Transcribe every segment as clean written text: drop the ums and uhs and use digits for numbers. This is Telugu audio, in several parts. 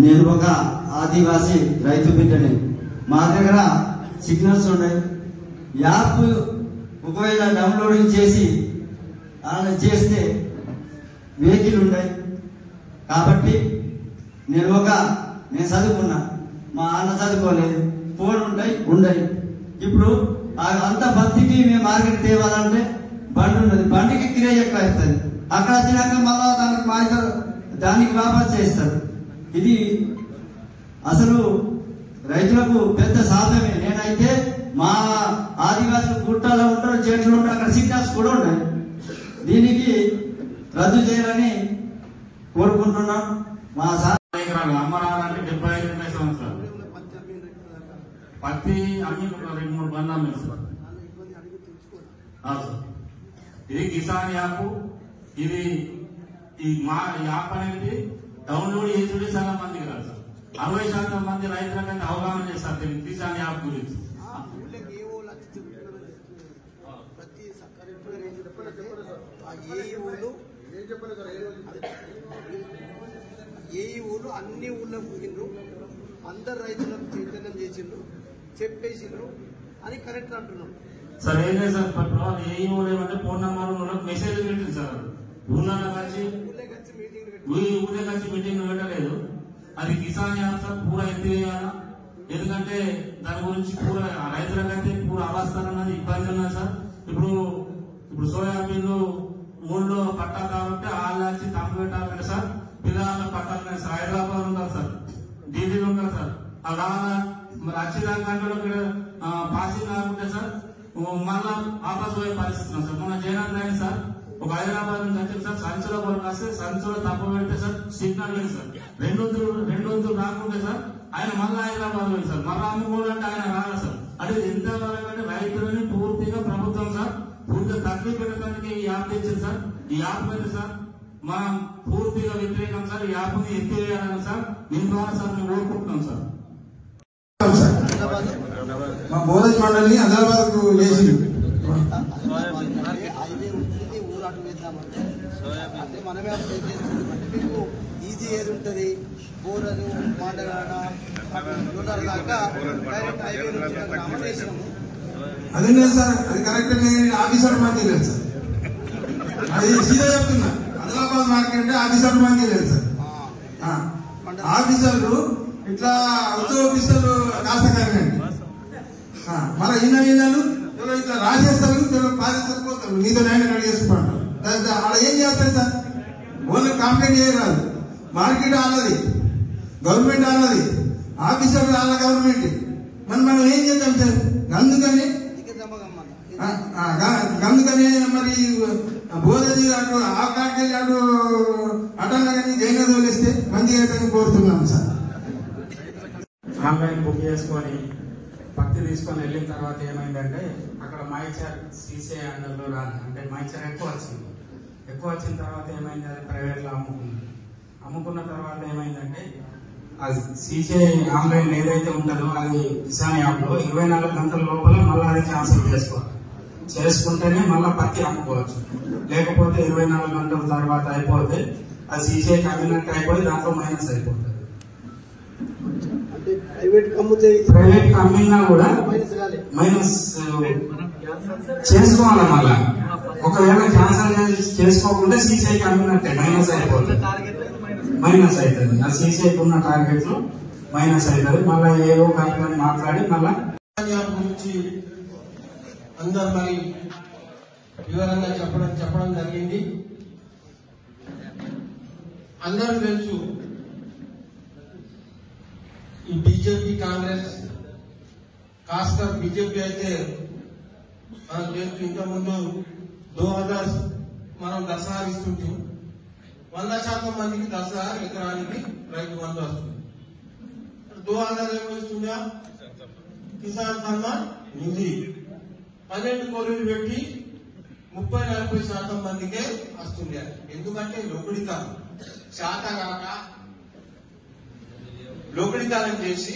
నేను ఒక ఆదివాసీ రైతు బిడ్డని. మా దగ్గర సిగ్నల్స్ ఉన్నాయి. యాప్ ఒకవేళ డౌన్లోడింగ్ చేసి చేస్తే వెహికల్ ఉన్నాయి. కాబట్టి నేను చదువుకున్నా, మా అన్న చదువుకోలేదు, ఫోన్ ఉండయి. ఇప్పుడు అంత బంతికి మేము మార్కెట్ తేవాలంటే బండి ఉన్నది, బండికి కిరాయి ఎక్కువ అవుతుంది. అక్కడ వచ్చినాక మళ్ళా దానికి వాపస్ చేస్తారు. ఇది అసలు రైతులకు పెద్ద సాధమే. నేనైతే మా ఆదివాసులు గుట్టలో ఉంటారు, చెట్లు ఉంటారు, అక్కడ సిగ్నల్స్ కూడా ఉన్నాయి. దీనికి రద్దు చేయాలని కోరుకుంటున్నాం. మా అమ్మరాలంటే 75 సంవత్సరాలు పత్తి అన్ని 2-3 బండ్లు అమ్మారు సార్. ఇది కిసాన్ యాప్. ఇది మా యాప్ అనేది డౌన్లోడ్ చేసి చాలా మందికి రాదు సార్. 60% మంది రైతులకైతే అవగాహన చేస్తారు కిసాన్ యాప్ గురించి. ఏ ఊళ్ళు అన్ని ఊళ్ళో పోయిండ్రు, అందరు రైతులకు చైతన్యం చేసిండ్రు, చెప్పేసిండ్రు అని కరెక్ట్ అంటున్నాం సార్. ఏం లేదు సార్, ఏ ఊళ్ళో ఏమంటే ఫోన్ నెంబర్ మెసేజ్ పెట్టింది సార్. ఊళ్ళో కలిసి మీటింగ్ పెట్టలేదు. అది కిసాన్ యాప్ సార్ పూరా ఎత్తివేయాలా. ఎందుకంటే దాని గురించి పూరా రైతులకైతే పూరా అవస్థలన్నది ఇబ్బంది ఉన్నది సార్. ఇప్పుడు సోయాబీన్లు ఊళ్ళో పట్టా కాబట్టి వాళ్ళు వచ్చి తప్పు పెట్టాలంటే సార్ పిల్లల పట్టాలి సార్. హైదరాబాద్ ఉంటారు సార్, ఢిల్లీలో ఉంటారు సార్. అలా మరి వచ్చేదానికంటే పాసింగ్ కాకుంటే సార్ మళ్ళా వాపస్ పోయే పరిస్థితి ఉంది సార్. మన జగన్ అయింది సార్, ఒక హైదరాబాద్ నుంచి వచ్చి సార్ సంచుల కొరకు వస్తే సంచులో తప్పు పెడితే సార్ సిగ్నల్ లేదు సార్. 2 వంతులు రాకుంటే సార్ ఆయన మళ్ళీ హైదరాబాద్ పోయింది సార్. మళ్ళీ అమ్ముకోవాలంటే ఆయన రాదు సార్. అంటే ఎంతవరకు రైతులని పూర్తిగా ప్రభుత్వం సార్ పూర్తిగా తక్కువ పెట్టడానికి ఈ యాప్ తెచ్చింది సార్. ఈ యాప్ మీద సార్ మనం పూర్తిగా వ్యతిరేకం సార్. ఈ యాప్ ని ఎత్తివేయాలని సార్ దీని ద్వారా సార్ మేము కోరుకుంటున్నాం సార్. మా బోధజ్ మండలిని ఆదిలాబాద్ కు వేసింది. మనమే మీకు ఈజీ ఏది ఉంటుంది, బోరలు మాటగాడ దాకా డైరెక్ట్ హైవే నుంచి చేసినాము. అదే లేదు సార్, అది కరెక్ట్. ఆఫీసర్ మాకే లేదు సార్, అది సీదా చెప్తున్నా. ఆదిలాబాద్ మార్కెట్ అంటే ఆఫీసర్ మాకే లేదు సార్. ఆఫీసర్లు ఇట్లా ఆఫీసర్లు కాస్త కరగండి. మన ఇన్నలు ఇట్లా రాసేస్తారు, పారేస్తారు, పోతారు. నీతో నేను రెడీ చేసుకుంటారు. అలా ఏం చేస్తారు సార్? ఓన్లీ కంప్లైంట్ చేయరాదు. మార్కెట్ ఆలది, గవర్నమెంట్ ఆలది, ఆఫీసర్లు ఆల గవర్నమెంట్. మనం ఏం చేద్దాం సార్? అందుకని మరి బోధజీ అటు ఆ కాడికి అటు అటన్నా కానీ జైనా తోలిస్తే మంచిగా అయితే కోరుతున్నాం సార్. ఆన్లైన్ బుక్ చేసుకొని పత్తి తీసుకొని వెళ్ళిన తర్వాత ఏమైందంటే అక్కడ మైచర్ సీసీఐ అండర్లో రాదు, అంటే మైచర్ ఎక్కువ వచ్చిన తర్వాత ఏమైంది, అది ప్రైవేట్లో అమ్ముకున్న తర్వాత ఏమైందంటే అది సీసీఐ ఆన్లైన్ ఏదైతే ఉంటుందో అది కిసాన్ యాప్లో 24 గంటల లోపల మళ్ళీ అది క్యాన్సిల్ చేసుకుంటేనే మళ్ళీ పత్తి అమ్ముకోవచ్చు. లేకపోతే 24 గంటల తర్వాత అయిపోతే అది సీసీఐ కమ్మినట్టు అయిపోయి దాంట్లో మైనస్ అయిపోతుంది. ప్రైవేట్ అమ్మినా కూడా మైనస్ చేసుకోవాలి. మళ్ళా ఒకవేళ క్యాన్సల్ చేసుకోకుండా సీసీఐకి అమ్మినట్టే మైనస్ అయిపోతుంది. ఆ సీసీఐకి ఉన్న టార్గెట్ లో మైనస్ అవుతుంది. మళ్ళీ ఏవో కార్యక్రమం మాట్లాడి మళ్ళా గురించి అందరు మరి వివరంగా చెప్పడం జరిగింది. అందరూ తెలుసు ఈ బీజేపీ కాంగ్రెస్ కాస్త బీజేపీ అయితే మనకు తెలుసు ఇంతకుముందు 2000 మనం దసరా ఇస్తుంటాం. 100% మందికి దసరా ఎకరానికి రైతు బంధు వస్తుంది. 2000 ఏమో ఇస్తుందా? కిసాన్ సన్మాన్ నిధి 12 కోట్లు పెట్టి 30-40% మందికే వస్తుంది. ఎందుకంటే లోకడికారం చేసి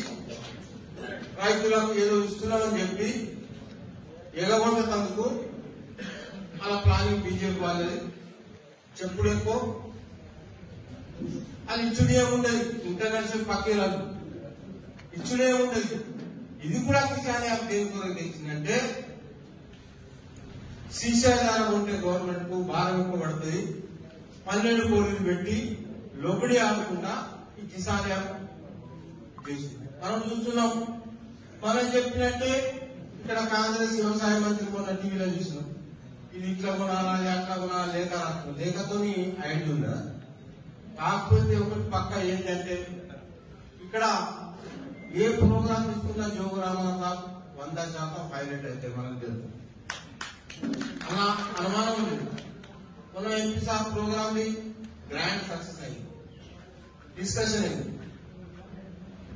రైతులకు ఏదో ఇస్తున్నామని చెప్పి ఎగగొట్టేందుకు అలా ప్లానింగ్ బీజేపీ వాళ్ళది చెప్పుడు ఎక్కువ. అది ఇచ్చుడే ఉండదు. ఇంటర్నేషనల్ పక్కీరాలు ఇచ్చుడే ఉండదు. ఇది కూడా కిసాన్ యాప్ దేని కొరకు తెచ్చిందంటే శ్రీశైలం ఉంటే గవర్నమెంట్ కు భారం ఎక్కువ పడుతుంది. 12 కోట్లు పెట్టి లోబడి ఆడకుండా ఈ కిసాన్ యాప్ చేసింది. మనం చూస్తున్నాం. మనం చెప్పినట్టే ఇక్కడ కాంగ్రెస్ వ్యవసాయ మంత్రి మొన్న టీవీలో చూసినాం. ఇది ఇట్లా కొనాలా అట్లా కొనాలా లేఖ రాష్ట్రం లేఖతో ఐడి ఉందా? కాకపోతే ఒకటి పక్క ఏంటంటే ఇక్కడ ఏ ప్రోగ్రామ్ తీసుకున్నా జోగు రామన్ సాబ్ 100% హైలైట్ అయితే మనకు తెలుసు. అలా అనుమానం ఉంది. మన ఎంపీ సాబ్ ప్రోగ్రామ్ ని గ్రాండ్ సక్సెస్ అయింది. డిస్కషన్ అయింది.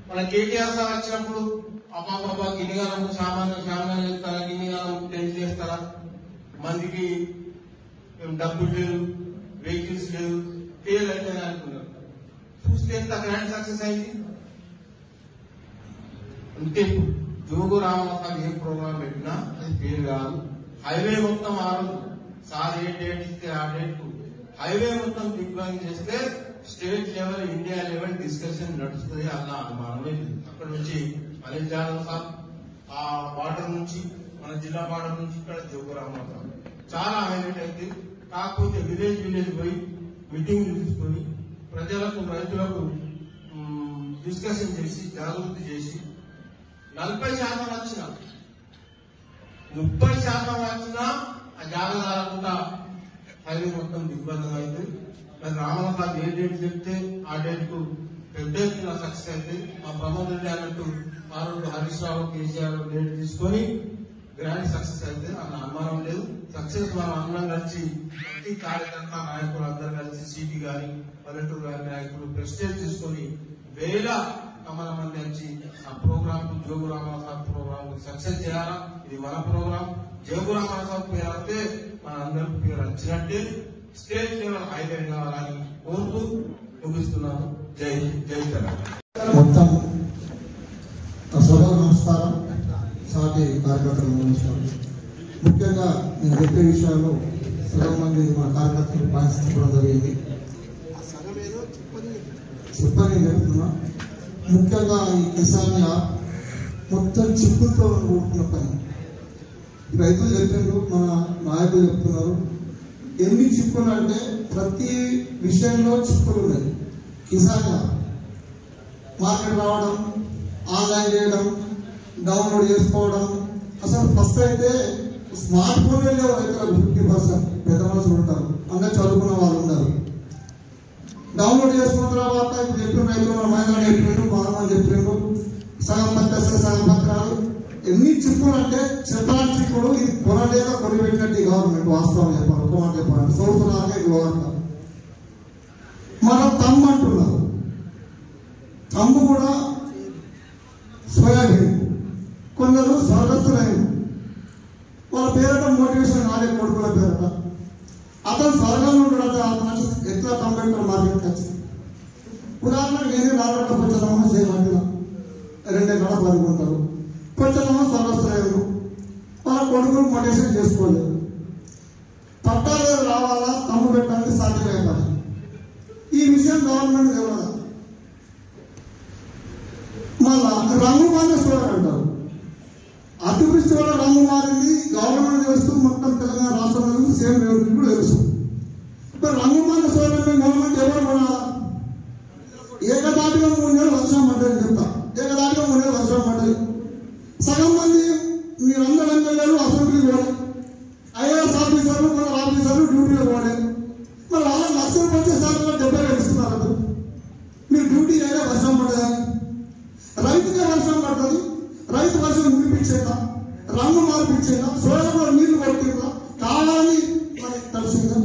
మన కేటీఆర్ సార్ వచ్చినప్పుడు అమ్మా బాబా గిన్నిగానం సామాన్యం చేస్తారా, గిన్నిగానం టెంట్ చేస్తారా, మందికి డబ్బులు లేవు, వెహికల్స్ లేవు, ఫెయిల్ అయితే అనుకున్నారు. చూస్తే ఎంత గ్రాండ్ సక్సెస్ అయింది. అంతే జోగు రామన్ ఏ ప్రోగ్రామ్ పెట్టినా అది ఫెయిల్ కాదు. హైవే మొత్తం ఆ రోజు సార్ ఏ డేట్ ఇస్తే ఆ డేట్ హైవే మొత్తం దిగ్భాగం చేస్తే state level India level discussion నడుస్తుంది. అలా అనుమానమే లేదు. అక్కడ నుంచి అనిల్ జాదవ్ సార్ ఆ బార్డర్ నుంచి మన జిల్లా బార్డర్ నుంచి ఇక్కడ జోగు రామన్ సార్ చాలా హైలైట్ అయితే. కాకపోతే విలేజ్ పోయి మీటింగ్ తీసుకొని ప్రజలకు రైతులకు డిస్కషన్ చేసి జాగృతి చేసి 40% వచ్చిన 30% వచ్చినా ఆ జాగ్రత్త హైవే మొత్తం దిగ్బంధం అయితే మరి రామన్ సార్ ఏ డేట్ చెప్తే ఆ డేట్ కు పెద్ద ఎత్తున సక్సెస్ అయితే మా ప్రమోద్ రెడ్డి అన్నట్టు ఆ రోజు హరీష్ రావు కేసీఆర్ డేట్ తీసుకొని గ్రాండ్ సక్సెస్ అయితే అన్న అనుమానం లేదు. సక్సెస్ మనం అందరం కలిసి ప్రతి కార్యకర్త నాయకులు అందరూ కలిసి సిటీ గాని పల్లెటూరు గారి నాయకులు ప్రెస్టేజ్ తీసుకొని వేల కమల మంది వచ్చి ఆ ప్రోగ్రామ్ కు జోగు రామన్ సాబ్ ప్రోగ్రామ్ సక్సెస్ చేయాలా. ఇది మన ప్రోగ్రామ్. జోగు రామన్ సాబ్ పేరు అంటే మన అందరికి పేరు వచ్చినట్టే స్టేట్ లెవెల్ హైలైట్ కావాలని కోరుతూ ముగిస్తున్నాను. జై జై తెలంగాణ. మొత్తం సభ నమస్కారం. సాటి కార్యకర్తలు నమస్కారం. ముఖ్యంగా నేను చెప్పే విషయాల్లో సగం మంది మా కార్యకర్తలు పాటించడం జరిగింది. చెప్పని చెప్తున్నా. ముఖ్యంగా ఈ కిసాన్ యాప్ మొత్తం చిక్కులతో కూడుకున్న పని. రైతులు చెప్తున్నారు, మన నాయకులు చెప్తున్నారు. ఎన్ని చిక్కులు అంటే ప్రతి విషయంలో చిక్కులు ఉన్నాయి. కిసాన్ యాప్ మార్కెట్ రావడం, ఆన్లైన్ చేయడం, డౌన్లోడ్ చేసుకోవడం. అసలు ఫస్ట్ అయితే స్మార్ట్ ఫోన్ లేవు రైతులకు. 50% పెద్ద మనుషులు ఉంటారు, అందరూ చదువుకున్న వాళ్ళు ఉన్నారు. డౌన్లోడ్ చేసుకున్న తర్వాత ఇప్పుడు చెప్పిన రైతులు మన మైదానం చెప్పినట్టు బాగా చెప్పినట్టు సగం పత్రాలు సగం పత్రాలు ఎన్ని చిక్కులు అంటే చెప్పాలని చిక్కుడు. ఇది కొనలేక కొని పెట్టినట్టు గవర్నమెంట్ వాస్తవం చెప్పాలి. ఒక మాట చెప్పాలి. సోర్సులాగే గవర్నమెంట్ మనం తమ్ము అంటున్నారు. తమ్ము కూడా సోయాబీన్. కొందరు స్వర్గస్థులైన వాళ్ళ పేరట మోటివేషన్ నాలుగు కొడుకుల పేరట అతను స్వర్గంలో ఉంటాడు. అతను ఎట్లా కంపెనీ మార్కెట్ వచ్చి ఉదాహరణకు నేనే నాలుగు పొచ్చలమ్మ చేయమంటున్నా 2 ఎకరాల పరుకుంటారు. పొచ్చలమ్మ స్వర్గస్థులైన వాళ్ళ కొడుకులు మోటివేషన్ చేసుకోలేదు. పట్టాలు రావాలా తమ్ము పెట్టడానికి సాధ్యమైపోయి ఈ విషయం గవర్నమెంట్ తెలియదు. మళ్ళా రంగు మారిన సోదరు అంటారు. అతివృష్టి వల్ల రంగు మారింది. గవర్నమెంట్ తెలుస్తూ మొత్తం తెలంగాణ రాష్ట్రంలో సేమ్ రేపు కూడా తెలుసు. ఇప్పుడు రంగు మారిన సోదరు గవర్నమెంట్ ఎవరు కొనాలా? ఏకదాటిగా 3 నెలలు వర్షం పడ్డది చెప్తా. ఏకదాటిగా 3 నెలలు వర్షం పడ్డది. సగం మంది మీరందరూ ఎమ్మెల్యేలు అసెంబ్లీ పోలేదు. ఐఏఎస్ ఆఫీసర్లు కొందరు ఆఫీసర్లు డ్యూటీలో పోలేదు. మరి వాళ్ళకి లక్షలు వచ్చేసారి 70 ఇస్తున్నారు. మీరు డ్యూటీ అయినా వర్షం పడదని రైతుకే వర్షం పడుతుంది. రైతు వర్షం మునిపించేదా, రంగు మార్పించేదా, సోయాలో నీళ్లు కొట్టిందా, కావాలని మనకి తెలిసిందా?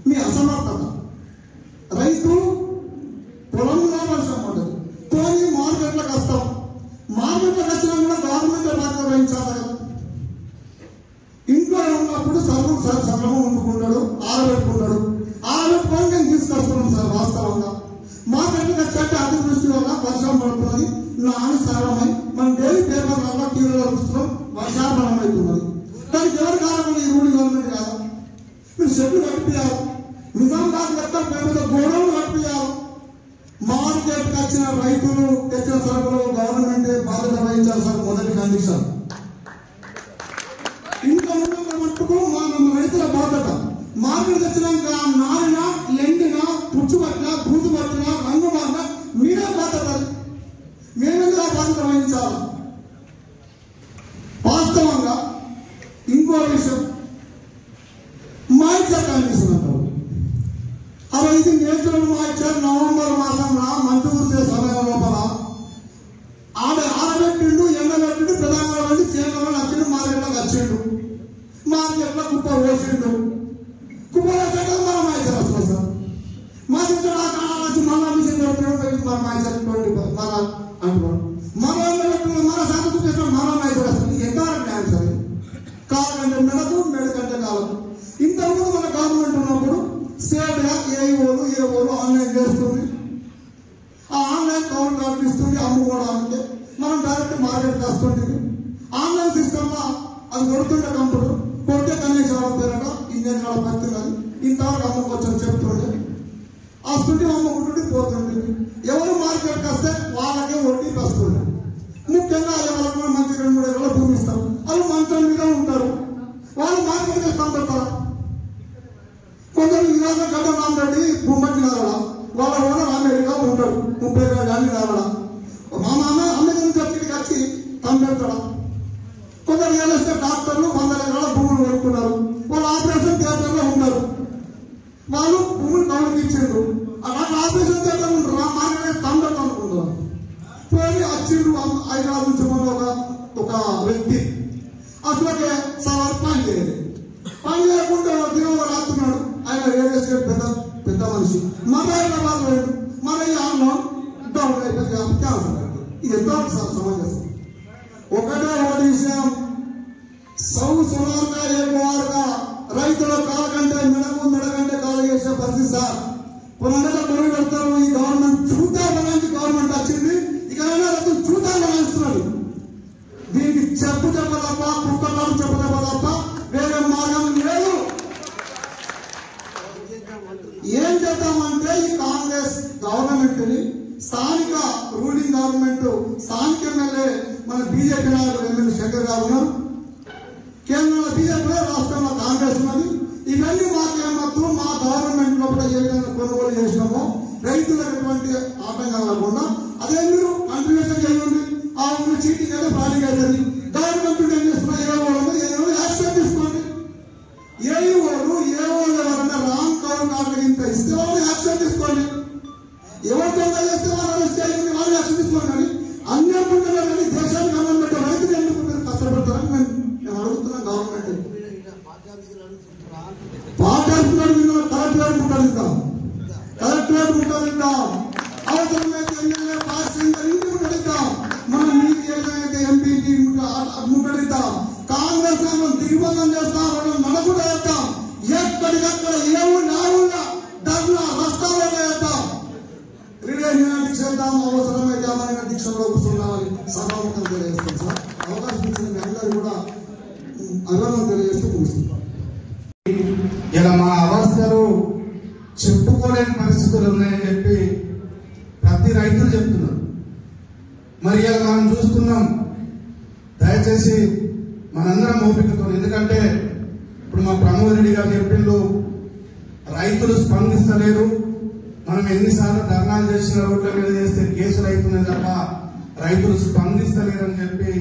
మీ అసమర్థత. రైతు పొలంలో వర్షం పడదు, పోయి మార్కెట్లకు వస్తాం. మార్కెట్లకు వచ్చినా కూడా గవర్నమెంట్ బాధ్యత వహించాలి కదా. ఇంట్లో ఉన్నప్పుడు సర్వం ఉంచుకుంటాడు, ఆరబెట్టుకుంటాడు. ఆరబెట్టుకొని నేను తీసుకొస్తున్నాం సార్. వాస్తవంగా మార్కెట్లకు వచ్చాక అతివృష్టి వల్ల వర్షం పడుతున్నది. నాని సర్వమై మనం డైలీ పేపర్ వల్ల టీవీలో చూస్తున్నాం. వర్షాభరణం అవుతున్నది. దానికి ఎవరు కారణం? ఈ రూల్ గవర్నమెంట్ కాదా? మీరు షెడ్లు కట్టియాలి. నిజామాబాద్ లెక్క పేపర్ గోడౌన్లు కట్టియాలి. వచ్చిన రైతులు తెచ్చిన సరుకులు గవర్నమెంట్ బాధ్యత వహించాలి సార్. మొదటి కండిషన్. ఇంకా ఉన్న మట్టుకు మన రైతుల బాధ్యత. మార్కెట్ తెచ్చినాక నారిన ఎండిన పుచ్చు పట్టిన బూజు పట్టిన రంగు మారిన మీరే బాధ్యత. మేమెందుకు బాధ్యత వహించాలి. వాస్తవంగా ఇంకో విషయం, మాయిచర్ కండిషన్ అంటారు. అలా ఇది నేర్చుకున్న మాయిచర్ నవంబర్ మాసంలో మంచు కురిసే సమయం లోపల ఆడబెట్టిండు, ఎండబెట్టిండు, ప్రధానంగా వెళ్ళి చేనులో వచ్చిండు, మార్కెట్లోకి వచ్చిండు, మార్కెట్లో కుప్ప పోసిండు. కుప్ప పోసాక మన మాయిచర్ వస్తుంది సార్. మాయిచర్ మళ్ళా మిషన్ మన మాయిచర్ మన అంటున్నాడు. మన మన శాంతి చేసిన మన మాయిచర్ వస్తుంది. ఎంత న్యాయం సార్. కాలంటే మెడకు మెడకంటే కాలం. ఇంతకుముందు మన గవర్నమెంట్ ఉన్నప్పుడు స్టేట్ గా ఏఓలు ఆన్లైన్ చేస్తుంది. ఆ ఆన్లైన్ కౌంట్ కార్డు ఇస్తుంది అమ్ముకోవడానికి. మనం డైరెక్ట్ మార్కెట్ వస్తుంది. ఆన్లైన్ సిస్టమ్ లో అది కొడుతుండే కంప్యూటర్ కొడితే కనీసం పేరట ఇండియన్ వాళ్ళ పత్తి కానీ ఇంతవరకు అమ్ముకోవచ్చు అని చెప్తుండే. వస్తుంటే అమ్ముకుంటుంటే పోతుండే. ఎవరు మార్కెట్కి వస్తే వాళ్ళకే వడ్డీ వస్తుంది. ముఖ్యంగా ఎవరైనా మంచి 2-3 ఎకరాల భూమి ఇస్తారు. వాళ్ళు మంచం మీద ఉంటారు. వాళ్ళు మార్కెట్కి పంపుతారు. కొందరు ఇవాళ గడ్డ రామరెడ్డి భూమకి రావాల, వాళ్ళ ఓనర్ అమెరికా ఉంటాడు. 30 ఎకరాలు కానీ రావాల. మా మామ అమెరికా నుంచి అక్కడికి వచ్చి తమ్మెడతాడు. కొందరు ఏలేస్తే డాక్టర్లు 100 ఎకరాల భూములు కొనుక్కున్నారు. వాళ్ళు ఆపరేషన్ థియేటర్ లో ఉంటారు. వాళ్ళు భూములు కౌలుకి ఇచ్చిండ్రు. అలాంటి ఆపరేషన్ థియేటర్ ఉంటారు. ఆ మార్కెట్ తమ్మెడతా అనుకుంటారు. పోయి వచ్చిండు హైదరాబాద్ నుంచి ఒక వ్యక్తి అసలుకే సవాల్ పని చేయలేదు. పని చేయకుండా దేవుడు రాస్తున్నాడు. ఆయన రియల్ ఎస్టేట్ పెద్ద మనిషి. మన హైదరాబాద్ పోయాడు. మన ఈ ఆన్లైన్ డౌన్ అయిపోయి క్యాన్సర్. ఇది ఎంత సమంజసం. ఒకటి విషయం, సంవత్సరాలుగా ఏడువారుగా రైతుల కాలకంటే మెడకంటే కాలు చేసే పరిస్థితి సార్. పునః పొరుగు పెడతారు. ఈ గవర్నమెంట్ చూద్దామని గవర్నమెంట్ వచ్చింది. ఇక రైతులు చూద్దామని వస్తున్నారు. దీనికి చెప్ప తప్ప కుక్కలు చెప్ప తప్ప వేరే మార్గం లేదు. ఏం చేద్దామంటే ఈ కాంగ్రెస్ గవర్నమెంట్ ని స్థానిక రూలింగ్ గవర్నమెంట్ స్థానిక ఎమ్మెల్యే మన బీజేపీ నాయకులు ఎమ్మెల్యే శంకర్ గారు ఉన్నారు. కేంద్రంలో బీజేపీ, రాష్ట్రంలో కాంగ్రెస్ ఉన్నది. ఇవన్నీ మాకేమద్దు. మా గవర్నమెంట్ లోపల ఏ విధంగా కొనుగోలు చేసినామో రైతులకు ఎటువంటి ఆటంకం కాకుండా అదే మీరు కంటిన్యూషన్ చేయండి. ఆ ఉన్న చీటింగ్ అయితే ప్రాణిగా అవుతుంది. గవర్నమెంట్ ఏం చేస్తున్నా ఏవో యాక్షన్ తీసుకోండి. ఏఓలు ఎవరన్నా రాంగ్ కౌంట్ కార్డు ఇంత ఇస్తే వాళ్ళు యాక్షన్ తీసుకోండి. ఎవరు దొంగ చేస్తే వాళ్ళు అరెస్ట్ చేయండి. వాళ్ళు యాక్షన్ తీసుకోండి. కానీ అన్ని అనుకుంటున్నారు. కానీ దేశానికి అన్నం పెట్టే రైతులు ఎందుకు మీరు కష్టపడతారని మేము అడుగుతున్నాం గవర్నమెంట్. పాఠాలు కలెక్టరేట్ ముట్టడిస్తాం. అవసరమైతే ఎమ్మెల్యే పాస్ ఇంటి ముట్టడిస్తాం. మనం మీకు ఏదైతే ఎంపీకి ముట్టడిస్తాం. కాంగ్రెస్ దిగ్బంధం చేస్తాం. మనకు వేస్తాం. ఎక్కడికక్కడ ఏవున్నా ధర్నా రస్తాలో వేస్తాం. రిలేషన్ దీక్ష చేద్దాం. అవసరమైతే అమరైన దీక్షలో కూర్చున్నామని సభాముఖం తెలియజేస్తాం సార్. అవకాశం ఇచ్చిన అందరూ కూడా అభినందన తెలియజేస్తూ కూర్చుంటాం. ఇలా మా అవస్థలు చెప్పుకోలేని పరిస్థితులు ఉన్నాయని చెప్పి ప్రతి రైతులు చెప్తున్నారు. మరి ఇలా మనం చూస్తున్నాం. దయచేసి మనందరం ఓపికతో, ఎందుకంటే ఇప్పుడు మా ప్రమోద్ రెడ్డి గారు చెప్పిండు రైతులు స్పందిస్తలేరు. మనం ఎన్నిసార్లు ధర్నాలు చేసిన రోడ్ల మీద చేస్తే కేసులు అవుతున్నాయి తప్ప రైతులు స్పందిస్తలేరని చెప్పి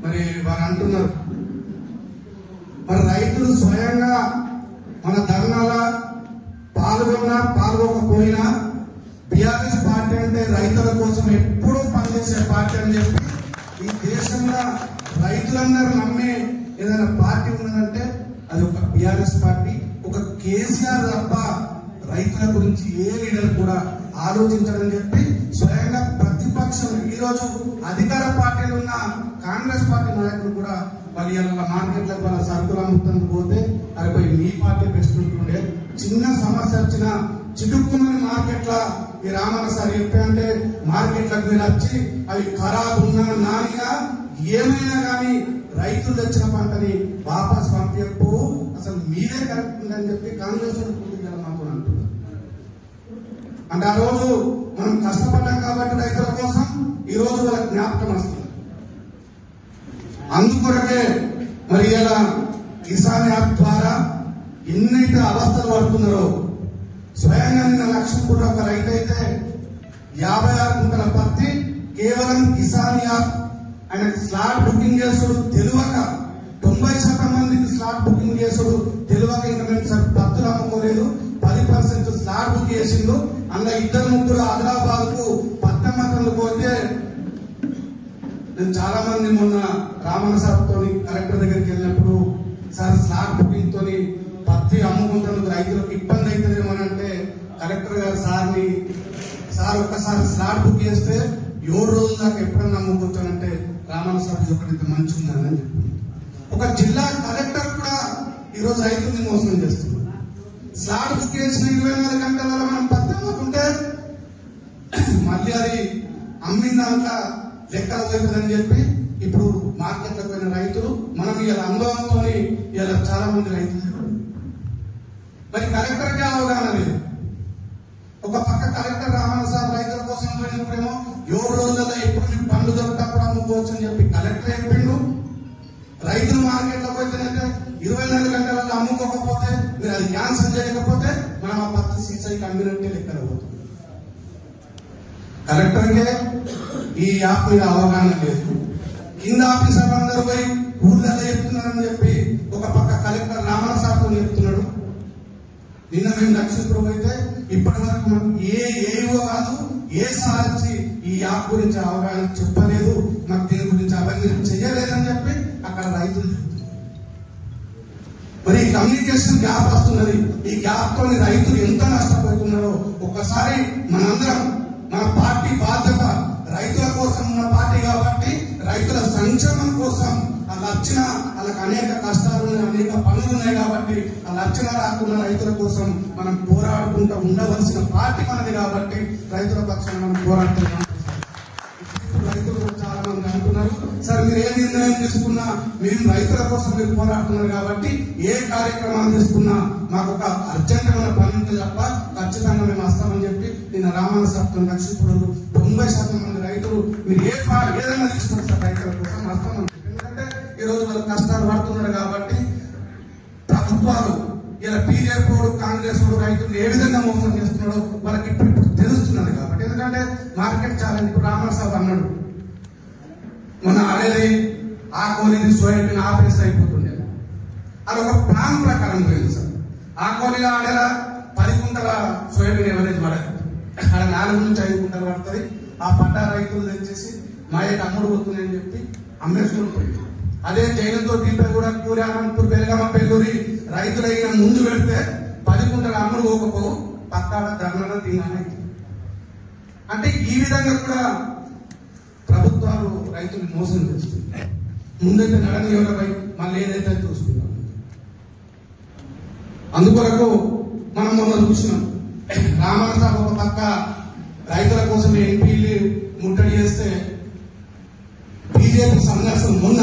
మరి వారు అంటున్నారు. మరి రైతులు స్వయంగా మన ధర్నాల పాల్గొకపోయినా బీఆర్ఎస్ పార్టీ అంటే రైతుల కోసం ఎప్పుడూ పనిచేసే పార్టీ అని చెప్పి ఈ దేశంలో రైతులందరూ నమ్మే ఏదైనా పార్టీ ఉన్నదంటే అది ఒక బీఆర్ఎస్ పార్టీ. ఒక కేసీఆర్ తప్ప రైతుల గురించి ఏ లీడర్ కూడా ఆలోచించాలని చెప్పి స్వయంగా ప్రతిపక్షం ఈ రోజు అధికార పార్టీలు ఉన్న కాంగ్రెస్ పార్టీ నాయకులు కూడా వాళ్ళు ఇలా మార్కెట్లకు వాళ్ళ సరుకులు అమ్ముతానికి పోతే అది పోయి మీ పార్టీ బెస్ట్ ఉంటుండే. చిన్న సమస్య వచ్చిన చిటుక్కుమని మార్కెట్ల ఈ రామన్న సార్ చెప్పంటే మార్కెట్లకు మీరు వచ్చి అవి ఖరాబ్ ఉన్నా నానిగా ఏమైనా కానీ రైతులు తెచ్చిన పంటని వాపస్ పంపించకపో అసలు మీరే కరెక్ట్ ఉందని చెప్పి కాంగ్రెస్ మాకు అంటున్నారు. అంటే ఆ రోజు మనం కష్టపడ్డాం కాబట్టి ఇలా కిసాన్ యాప్ ద్వారా ఎన్నైతే అవస్థలు పడుతున్నారో, స్వయంగా నిన్న లక్ష్మీపూర్ ఒక రైతు అయితే 56 కుంటల పత్తి కేవలం కిసాన్ యాప్ ఆయన స్లాట్ బుకింగ్ చేసుడు తెలియక 90% మందికి స్లాట్ బుకింగ్ చేసుడు తెలియక ఇంకా మేము సార్ పత్తులు అమ్ముకోలేదు 10% స్లాట్ బుక్ చేసిండు. అందులో 2-3 ఆదిలాబాద్ కు పత్తమతలు పోతే నేను చాలా మంది మొన్న రామన్న సార్తో కలెక్టర్ దగ్గరికి వెళ్ళినప్పుడు సార్ స్లాట్ బుకింగ్ తోని పత్తి అమ్ముకుంటున్నందుకు రైతులకు ఇబ్బంది అవుతుందేమోనంటే కలెక్టర్ గారు సార్ ఒక్కసారి స్లాట్ బుక్ చేస్తే 7 రోజుల దాకా ఎప్పుడన్నా అమ్ముకుంటానంటే రామన్న సార్ ఒకటి మంచి ఉందని చెప్పి ఒక జిల్లా కలెక్టర్ కూడా ఈరోజు రైతుల్ని మోసం చేస్తున్నారు. స్లాట్ బుక్ చేసిన 24 గంటలలో మనం పత్తి అమ్ముకుంటే మళ్ళీ అది అమ్మిందాక లెక్కలు అవుతుందని చెప్పి ఇప్పుడు మార్కెట్లకు పోయిన రైతులు మనం ఇలా అనుభవంతో ఇలా చాలా మంది రైతులు మరి కలెక్టర్కే అవగాహన లేదు. ఒక పక్క కలెక్టర్ రామన్న సార్ రైతుల కోసం పోయినప్పుడేమో 7 రోజులలో ఎప్పుడు మీకు పండ్లు దొరికినప్పుడు అమ్ముకోవచ్చు అని చెప్పి కలెక్టర్ చెప్పిండు. రైతులు మార్కెట్లోకి పోయితే 24 గంటలలో అమ్ముకోకపోతే మీరు అది క్యాన్సిల్ చేయకపోతే మనం ఆ పత్తి సీసైకి అమ్మినట్టే లెక్కలు పోతుంది. కలెక్టర్కే ఈ యాప్ మీద అవగాహన లేదు. కింద ఆఫీసర్లు అందరూ పోయి ఊర్లలో చెప్తున్నారని చెప్పి ఒక పక్క కలెక్టర్ రామన్న సార్తో చెప్తున్నాడు. నిన్న మేము లక్ష్మీపురం అయితే ఇప్పటి వరకు మనం ఏవో కాదు ఏ సార్ వచ్చి ఈ యాప్ గురించి అవగాహన చెప్పలేదు, మాకు దీని గురించి అవగాహన చెయ్యలేదని చెప్పి అక్కడ రైతులు చెప్తున్నారు. మరి కమ్యూనికేషన్ గ్యాప్ వస్తున్నది. ఈ గ్యాప్ తోని రైతులు ఎంత నష్టపోతున్నారో ఒక్కసారి మనందరం మన పార్టీ బాధ్యత రైతుల కోసం ఉన్న పార్టీ కాబట్టి రైతుల సంక్షేమం కోసం వాళ్ళకి అనేక కష్టాలు ఉన్నాయి, అనేక పనులు ఉన్నాయి కాబట్టి ఆ లక్షణ రాకుండా రైతుల కోసం మనం పోరాడుకుంటూ ఉండవలసిన పార్టీ మనది కాబట్టి రైతుల పక్షాన మనం పోరాడుతున్నాం. రైతులు చాలా మంది అంటున్నారు సార్ మీరు ఏ నిర్ణయం తీసుకున్నా మేము రైతుల కోసం మీరు పోరాడుతున్నారు కాబట్టి ఏ కార్యక్రమాలు తీసుకున్నా మాకు ఒక అర్జెంటమైన పని ఉంటే తప్ప ఖచ్చితంగా మేము వస్తామని చెప్పి నిన్న రామన్న సార్ లక్ష్మీపురం 90% మంది రైతులు మీరు ఏదైనా తీసుకున్నారు సార్ రైతుల కోసం వస్తామని. ఎందుకంటే ఈ రోజు వాళ్ళు కష్టాలు పడుతున్నారు కాబట్టి ప్రభుత్వాలు ఇలా బీజేపీ కాంగ్రెస్ రైతులు ఏ విధంగా మోసం చేస్తున్నాడో వాళ్ళకి ఇప్పుడు తెలుస్తున్నది కాబట్టి. ఎందుకంటే మార్కెట్ ఛాలెంజ్ ఇప్పుడు రామన్న సార్ అన్నాడు మొన్న అనేది ఆ కోలిది సోయాబీన్ ఆపేసి అయిపోతుండే అది ఒక ప్లాన్ ప్రకారం పోయింది సార్. ఆ కోలిగా ఆడేలా 10 కుంటల సోయాబీన్ ఎవరేజ్ పడదు, అక్కడ 4 నుంచి 5 కుంటలు పడుతుంది. ఆ పడ్డ రైతులు తెచ్చేసి మా యొక్క అమ్ముడు పోతున్నాయని చెప్పి అమ్మేసుకుని పోయింది. అదే జైనంతో దీపే కూడా కూరానంపూర్ బెలగమ్మ పెళ్ళూరి రైతులు అయిన ముందు పెడితే 10 కుంటల అమ్ముడు పోకపో పక్కాడ ధర్మలో తిన్నానే. అంటే ఈ విధంగా కూడా ప్రభుత్వాలు రైతులు మోసం చేస్తుంది. ముందైతే నడనియోగపై మళ్ళీ ఏదైతే చూసుకున్నాం. అందుకొరకు మనం మొన్న చూసినాం రామన్న సార్ ఒక పక్క రైతుల కోసం ఎంపీలు ముట్టడి చేస్తే బీజేపీ సన్యాసం మొన్న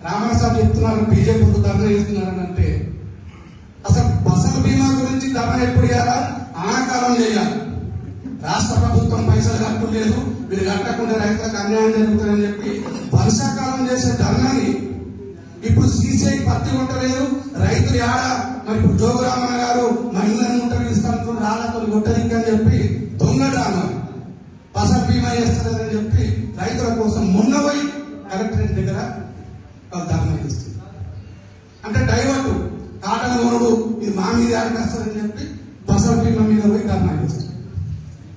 రామన్న సార్ చెప్తున్నారు బీజేపీకి ధర్నా చేస్తున్నారని. అంటే అసలు ఫసల్ బీమా గురించి ధర్నా ఎప్పుడు చేయాలా? ఆనకాలం చేయాలి. రాష్ట్ర ప్రభుత్వం పైసలు కట్టలేదు, మీరు కట్టకుండా రైతులకు అన్యాయం జరుగుతుందని చెప్పి వర్షాకాలం చేసే ధర్నాని ఇప్పుడు సీసీఐ పత్తి కొట్టలేదు రైతులు ఆడ. మరి ఇప్పుడు జోగురామన్న గారు మా ఇళ్ళని ముట్టలు ఇస్తాను రాళ్ళతో కొట్టదింక అని చెప్పి దొంగ డ్రామా ఫసల్ బీమా చేస్తారని చెప్పి రైతుల కోసం మొన్న పోయి కలెక్టరేట్ దగ్గర ధర్నా చేస్తుంది. అంటే డైవర్ట్ కాటన్ కొనుడు ఇది మా మీద ఆడికేస్తారని చెప్పి ఫసల్ బీమా మీద పోయి ధర్నా చేస్తుంది.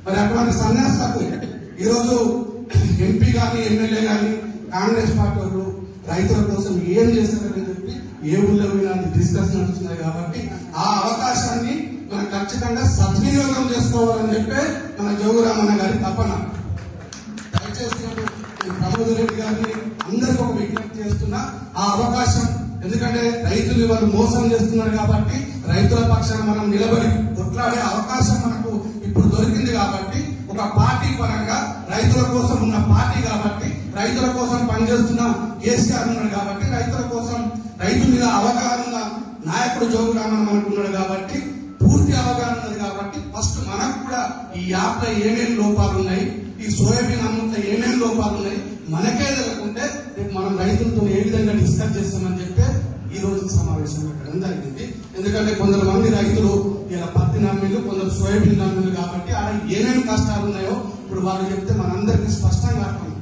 మరి అటువంటి సన్యాసాలకు ఈరోజు ఎంపీ కానీ ఎమ్మెల్యే కానీ కాంగ్రెస్ పార్టీ వాళ్ళు రైతుల కోసం ఏం చేస్తారని చెప్పి ఏ ఊళ్ళో డిస్కషన్ నడుస్తున్నాయి కాబట్టి ఆ అవకాశాన్ని మనం ఖచ్చితంగా సద్వినియోగం చేసుకోవాలని చెప్పి మన జోగురామన్న గారి తపన. దయచేసి ప్రమోద్ రెడ్డి గారిని అందరికీ ఒక విజ్ఞప్తి చేస్తున్నా ఆ అవకాశం, ఎందుకంటే రైతులు వాళ్ళు మోసం చేస్తున్నారు కాబట్టి రైతుల పక్షాన మనం నిలబడి కొట్లాడే అవకాశం మనకు ఇప్పుడు దొరికింది కాబట్టి ఒక పార్టీ పరంగా రైతుల కోసం ఉన్న పార్టీ కాబట్టి రైతుల కోసం పనిచేస్తున్న కేసీఆర్ ఉన్నాడు కాబట్టి రైతుల కోసం రైతు మీద అవగాహన ఉన్న నాయకుడు జోగురామన్న మనకు ఉన్నాడు కాబట్టి పూర్తి అవగాహన ఉన్నది కాబట్టి ఫస్ట్ మనకు కూడా ఈ యాప్ లో ఏమేమి లోపాలు ఉన్నాయి, ఈ సోయాబీన్ అమ్ముట్లో ఏమేమి లోపాలు లోపాలు ఉన్నాయి, మనకే తెలియకుంటే రేపు మనం రైతులతో ఏ విధంగా డిస్కస్ చేస్తామని చెప్పి ఈ రోజు సమావేశం పెట్టడం జరిగింది. ఎందుకంటే కొందరు రైతులు ఇలా పత్తి నమ్మిలు, కొందరు సోయాబీన్ నమ్మిలు కాబట్టి ఆడ ఏమేమి కష్టాలు ఉన్నాయో ఇప్పుడు వాళ్ళు చెప్తే మనందరికీ స్పష్టంగా అర్థం.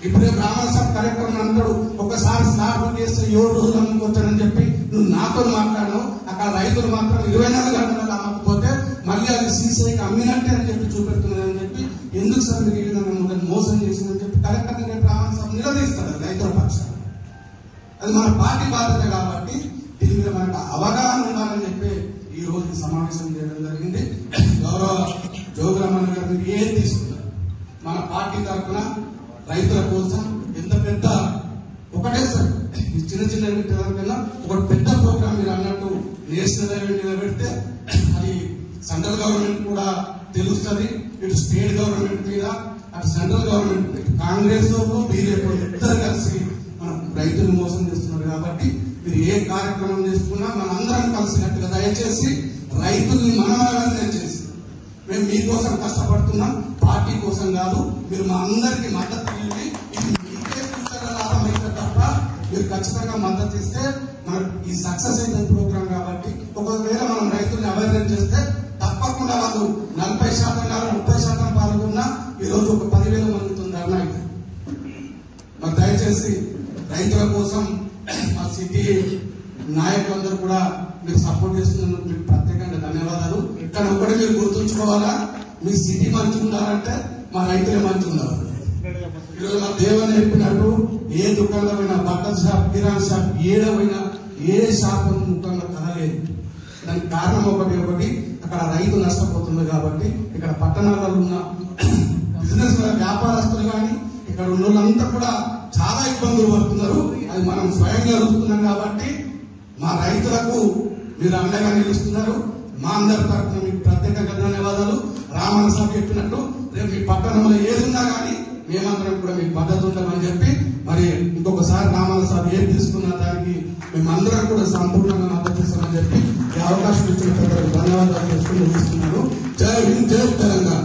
ఇప్పుడే బ్రాహ్మణ సభ కలెక్టర్ అంటాడు, ఒకసారి స్లాబ్ చేస్తే 7 రోజులు అమ్ముకోవచ్చని చెప్పి నువ్వు నాతో మాట్లాడావు. అక్కడ రైతులు మాత్రం 24 గంటలకు అమ్మకపోతే మళ్ళీ అది సీసీఐకి అమ్మినట్టే అని చెప్పి చూపెడుతున్నది అని చెప్పి, ఎందుకు సార్ మీరు ఈ విధంగా మోసం చేసిందని చెప్పి కలెక్టర్ బ్రాహ్మణ సభ నిలదీస్తారు రైతుల పక్షాన్ని. అది మన పార్టీ బాధ్యత కాబట్టి దీని మీద మనకు అవగాహన ఉండాలని చెప్పి ఈ రోజు సమావేశం చేయడం జరిగింది. గౌరవ జోగురామన్ గారు మీరు ఏం తీసుకున్నారు మన పార్టీ తరఫున రైతుల కోసం ఎంత పెద్ద ఒకటే సార్ చిన్న చిన్న కన్నా ఒక పెద్ద ప్రోగ్రామ్ మీరు అన్నట్టు నేషనల్ హైవే మీద పెడితే అది సెంట్రల్ గవర్నమెంట్ కూడా తెలుస్తుంది, ఇటు స్టేట్ గవర్నమెంట్ మీద అటు సెంట్రల్ గవర్నమెంట్ కాంగ్రెస్ బీజేపీ ఇద్దరు కలిసి మనం రైతులు మోసం చేస్తున్నారు. కాబట్టి మీరు ఏ కార్యక్రమం చేసుకున్నా మన అందరం కలిసినట్టుగా దయచేసి రైతుల్ని మనవాళ్ళని చేసి మేము మీకోసం కష్టపడుతున్నాం, పార్టీ కోసం కాదు. మీరు మా అందరికి మద్దతు ఇవ్వండి. ఇది మీకే లాభం అయితే తప్ప మీరు ఖచ్చితంగా మద్దతు ఇస్తే మనకు ఈ సక్సెస్ అయితే ప్రోగ్రామ్ కాబట్టి ఒకవేళ మనం రైతుల్ని అవేర్నెస్ చేస్తే తప్పకుండా వాళ్ళు 40% కాదు 30% పాల్గొన్నా ఈ రోజు ఒక 10,000 మందితో ధర్నా అయితే. మరి దయచేసి రైతుల కోసం మా సిటీ నాయకులందరూ కూడా మీరు సపోర్ట్ చేస్తున్నందుకు మీకు ప్రత్యేకంగా ధన్యవాదాలు. కానీ ఒకటి మీరు గుర్తుంచుకోవాలా, మీ సిటీ మంచిగా ఉండాలంటే మా రైతులే మంచిగా ఉండాలి. ఈరోజు మా దేవుని చెప్పినట్టు ఏ దుకాణమైనా బట్టల షాప్, కిరాణా షాప్, ఏడవైనా ఏ షాప్ ముఖంగా కదలేదు. దానికి కారణం ఒకటి అక్కడ రైతు నష్టపోతుంది కాబట్టి ఇక్కడ పట్టణాలలో ఉన్న బిజినెస్ వ్యాపారస్తులు కానీ ఇక్కడ ఉన్న వాళ్ళంతా కూడా చాలా ఇబ్బందులు పడుతున్నారు. అది మనం స్వయంగా చూస్తున్నాం కాబట్టి మా రైతులకు మీరు అండగా నిలుస్తున్నారు. మా అందరి తరఫున మీకు ప్రత్యేకంగా ధన్యవాదాలు. రామన్న సార్ చెప్పినట్టు రేపు మీ పట్టణంలో ఏదున్నా కానీ మేమందరం కూడా మీకు మద్దతు ఉంటామని చెప్పి మరి ఇంకొకసారి రామన్న సార్ ఏం తీసుకున్న దానికి మేమందరం కూడా సంపూర్ణంగా మద్దతు ఇస్తామని చెప్పి ఈ అవకాశం ఇచ్చిన పెద్దలకు ధన్యవాదాలు చేసుకుని ముగిస్తున్నాను. జై హింద్, జై తెలంగాణ.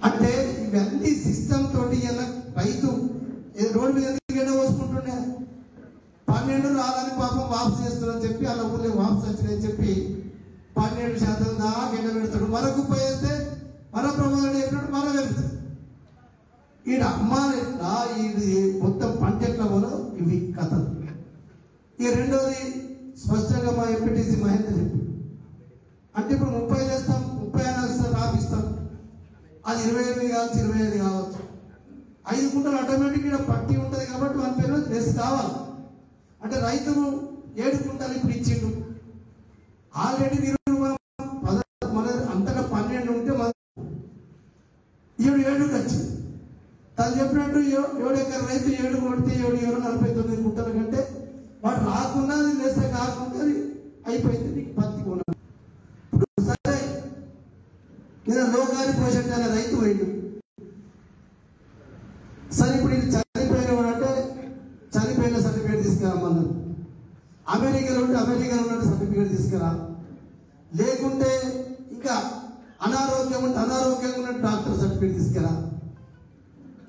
అంటే ఇవన్నీ సిస్టమ్ తోటి రైతు రోడ్డు మీద ఎందుకంటే పోసుకుంటుండే 12 రాదని పాపం వాపసు చేస్తారని చెప్పి అలా ఊళ్ళో వాపసు వచ్చినాయని చెప్పి 12% దాకా ఎండ పెడతాడు. మరొక పోయేస్తే మరో ప్రమాదం చెప్పినట్టు మరో వెళ్తాడు. ఈడ అమ్మాలి ఇది మొత్తం పంట ఎట్లా పోలో ఇవి కథలు. ఇక రెండోది స్పష్టంగా మా ఎంపీటీసీ మహేందర్ చెప్పి అంటే ఇప్పుడు 30 చేస్తాం, 30 అయినా రాపిస్తాం, అది 28 కావచ్చు, 25 కావచ్చు. 5 కుంటలు ఆటోమేటిక్గా పట్టి ఉంటుంది కాబట్టి మన పేరు లెస్ కావాలి. అంటే రైతులు 7 కుంటలు ఇప్పుడు ఇచ్చిండు. ఆల్రెడీ మీరు మన అంతగా 12 ఉంటే మన 7 వచ్చింది. తను చెప్పినట్టు 7 ఎకర రైతు 7 కొడితే 7 49 కుంటల కంటే వాడు రాకుండా లెస్ కాకుండా అయిపోయింది. నీకు పత్తి కొనాలి. ఇప్పుడు సరే నేను లోకాని ప్రాజెక్ట్ అనే రైతు పోయిండు. సరే ఇప్పుడు ఇది చనిపోయిన వాడు అంటే చనిపోయిన సర్టిఫికేట్ తీసుకురామన్నారు. అమెరికాలో ఉంటే అమెరికాలో ఉన్నట్టు సర్టిఫికేట్ తీసుకురా, లేకుంటే ఇంకా అనారోగ్యం ఉంటే అనారోగ్యంగా ఉన్నట్టు డాక్టర్ సర్టిఫికేట్ తీసుకురా.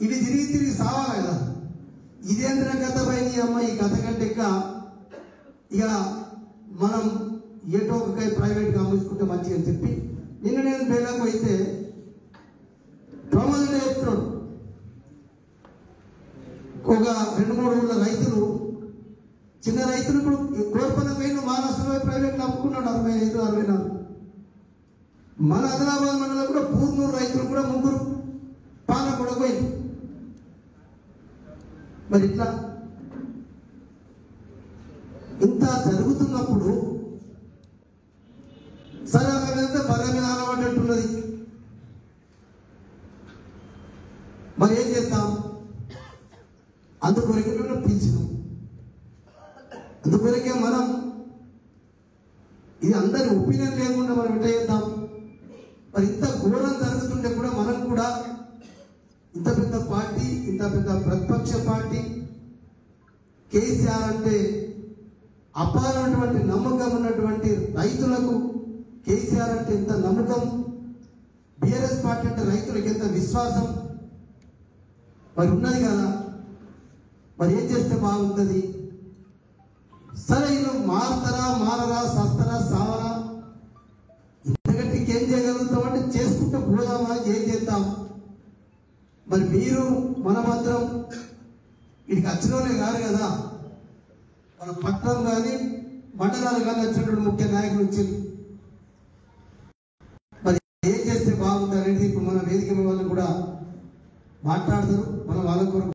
ఇవి తిరిగి సావాలి కదా. ఇదేంద్ర కథ పైన అమ్మ ఈ కథ కంటే ఇక మనం ఏటో ఒక ప్రైవేట్గా అమ్ముకుంటే మంచిగా అని చెప్పి నిన్న నేను బేలకు అయితే ప్రమాదం చెప్తున్నాడు. ఒక 2-3 ఊళ్ళ రైతులు, చిన్న రైతులు ఇప్పుడు కోర్పన పోయిన మహారాష్ట్రలో ప్రైవేట్ అమ్ముకున్నాడు 65-64. మన ఆదిలాబాద్ మండలం కూడా పూర్ణూరు రైతులు కూడా 3 పాన కూడా పోయింది. మరి ఇట్లా ఇంత జరుగుతున్నప్పుడు సరే అక్కడంతా బలం మీద ఆనబడ్డట్టున్నది. మరి ఏం చేద్దాం? అందుకొరకే మేము పిలిచినాం. అందుకొరకే మనం ఇది అందరి ఒపీనియన్ లేకుండా మనం ఎట్లా చేద్దాం? మరి ఇంత ఘోరం జరుగుతుంటే కూడా మనం కూడా ఇంత పెద్ద పార్టీ, ఇంత పెద్ద ప్రతిపక్ష పార్టీ, కేసీఆర్ అంటే అపారమైనటువంటి నమ్మకం ఉన్నటువంటి రైతులకు కేసీఆర్ అంటే ఎంత నమ్మకం, బీఆర్ఎస్ పార్టీ అంటే రైతులకు ఎంత విశ్వాసం మరి ఉన్నది కదా, మరి ఏం చేస్తే బాగుంటుంది? సరే వీళ్ళు మారుతారా మారరా, సస్తారా సావరా, ఇంతకంటే ఏం చేయగలుగుతామంటే చేసుకుంటే పోదామా, ఏం చేద్దాం? మరి మీరు మనమందరం వీడికి వచ్చినోళ్ళే కాదు కదా, మన పట్టణం కానీ మండలాలు కానీ వచ్చినటువంటి ముఖ్య నాయకులు వచ్చి మరి ఏం చేస్తే బాగుంది అనేది ఇప్పుడు మన వేదిక వాళ్ళు కూడా మాట్లాడతారు. మనం వాళ్ళ కొరకు